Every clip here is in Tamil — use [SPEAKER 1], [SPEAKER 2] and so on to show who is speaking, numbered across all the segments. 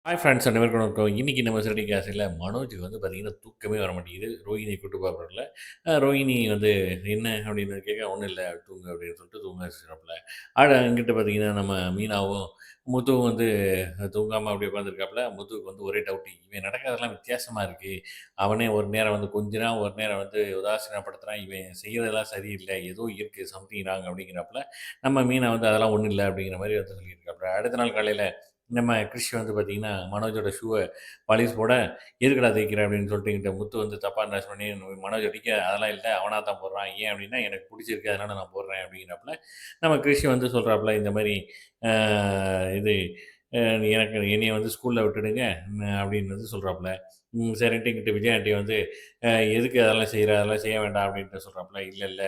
[SPEAKER 1] ஹாய் ஃப்ரெண்ட்ஸ் அனைவருக்கும் வணக்கம். இன்னைக்கு நம்ம சிறடி காசில மனோஜுக்கு வந்து பார்த்தீங்கன்னா, தூக்கமே வர மாட்டேங்குது. ரோஹிணிய கூட்டு போறாப்புல. ரோஹிணி வந்து என்ன அப்படின்னு கேட்க, "ஒண்ணும் இல்ல தூங்கு" அப்படின்னு சொல்லிட்டு தூங்க வச்சுறாப்புல. இங்கிட்டு பார்த்தீங்கன்னா, நம்ம மீனாவும், முத்துவும் வந்து தூங்காம அப்படியே உட்காந்துருக்காப்புல. முத்துவுக்கு வந்து ஒரே டவுட்டு. இவன் நடக்கிறதெல்லாம் வித்தியாசமா இருக்கு. அவனே ஒரு நேரம் வந்து கொஞ்சுறான், ஒரு நேரம் வந்து உதாசீனப்படுத்துறான். இவன் செய்றதெல்லாம் சரியில்ல. ஏதோ இருக்கு சம்திங் ராங் அப்படிங்கிறாப்புல. நம்ம மீனா வந்து அதெல்லாம் ஒண்ணும் இல்ல அப்படிங்கிற மாரி வந்து சொல்லியிருக்காப்புல. அடுத்த நாள் காலையில நம்ம கிறிஷ் வந்து பார்த்தீங்கன்னா, மனோஜோட ஷூவ பாலிஷ் போட, "எதுக்குடா தேய்க்கிற?" அப்படின்னு சொல்லிட்டு என்கிட்ட முத்து வந்து தப்பா அண்டர்ஸ்டாண்ட் பண்ணி மனோஜ் அடிக்க, "அதெல்லாம் இல்ல. அவனா தான் போடுறான். ஏன் அப்படின்னா, எனக்கு புடிச்சிருக்கு. அதனால நான் போடுறேன்." அப்படிங்கிறாப்புல. நம்ம கிறிஷ் வந்து சொல்றாப்புல, இந்த மாரி அ இது எனக்கு என்னைய வந்து ஸ்கூல்ல விட்டுடுங்க அப்படின்னு வந்து சொல்றாப்புல. சரின்ட்டு இங்கிட்டு விஜய் ஆண்டி வந்து, "அ எதுக்கு அதெல்லாம் செய்ற? அதெல்லாம் செய்ய வேண்டாம்." அப்படின்ட்டு சொல்றாப்புல. "இல்ல, இல்ல.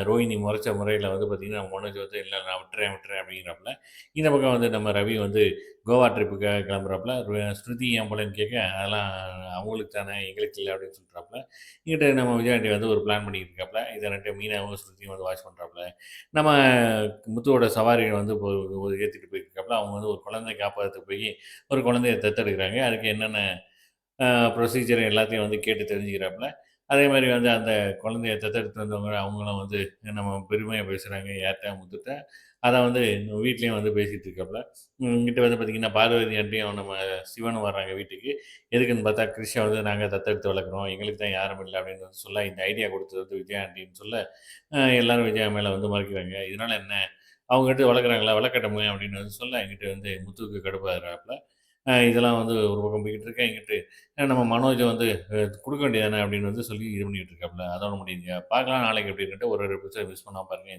[SPEAKER 1] ரோஹிணி மொறச்ச முறையில வந்து பார்த்தீங்கன்னா, மனோஜ் வந்து இல்ல நான் விட்டுறேன், விட்டுறேன்." அப்படிங்கிறாப்புல. இந்த பக்கம் வந்து நம்ம ரவி வந்து கோவா ட்ரிப்புக்காக கிளம்புறாப்புல. ஸ்ருதி ஏன் போலன்னு கேட்க, "அதெல்லாம் அவங்களுக்கு தானே, எங்களுக்கு இல்ல." அப்படின்னு சொல்றாப்புல. இங்கிட்டு நம்ம விஜய் ஆண்டி வந்து ஒரு பிளான் பண்ணிட்டு இருக்காப்புல. இத 2 மீனாவும், ஸ்ருதியும் வந்து வாட்ச் பண்றாப்புல. நம்ம முத்துவோட சவாரிய வந்து ஏத்திட்டு போயிருக்காப்புல. அவங்க வந்து ஒரு குழந்தைய காப்பாத்த போயி, ஒரு குழந்தைய தத்தெடுக்குறாங்க. அதுக்கு என்னென்ன அ ப்ரொசீஜர் எல்லாத்தையும் வந்து கேட்டு தெரிஞ்சுக்கிறாப்புல. அதே மாரி வந்து அந்த குழந்தைய தத்தெடுத்து வந்தவங்க அவங்களும் வந்து நம்ம பெருமையா பேசுறாங்க யார்ட்ட? முத்துட்ட. அத வந்து வீட்லயும் வந்து பேசிட்டு இருக்காப்புல. இங்கிட்டு வந்து பார்த்தீங்கன்னா, பார்வதி ஆண்டியும் நம்ம சிவனும் வர்றாங்க வீட்டுக்கு. எதுக்குன்னு பார்த்தா, "கிரிஷ வந்து நாங்க தத்தெடுத்து வளர்க்குறோம். எங்களுக்கு தான் யாரும் இல்ல." அப்படின்னு வந்து சொல்ல, இந்த ஐடியா குடுத்தது வந்து விஜயா ஆண்டின்னு சொல்ல, எல்லாரும் விஜயா மேல வந்து மறிக்கிறாங்க. "இதனால என்ன? அவங்க எடுத்து வளர்க்குறாங்களா? வளர்க்கட்டுமே." அப்படின்னு வந்து சொல்ல, இங்கிட்டு வந்து முத்துவுக்கு கடுப்பாகுறாப்புல. இதெல்லாம் வந்து ஒரு பக்கம் போய்க்கிட்டு இருக்கு. இங்கிட்டு நம்ம மனோஜ் வந்து குடுக்க வேண்டியது தானே அப்படின்னு வந்து சொல்லி இது பண்ணிட்டு இருக்காப்புல. அதோட முடியுதுங்க. பார்க்கலாம் நாளைக்கு எப்படி இருக்குன்ட்டு ஒரு ஒரு எபிசோட் மிஸ் பண்ணாம பாருங்க.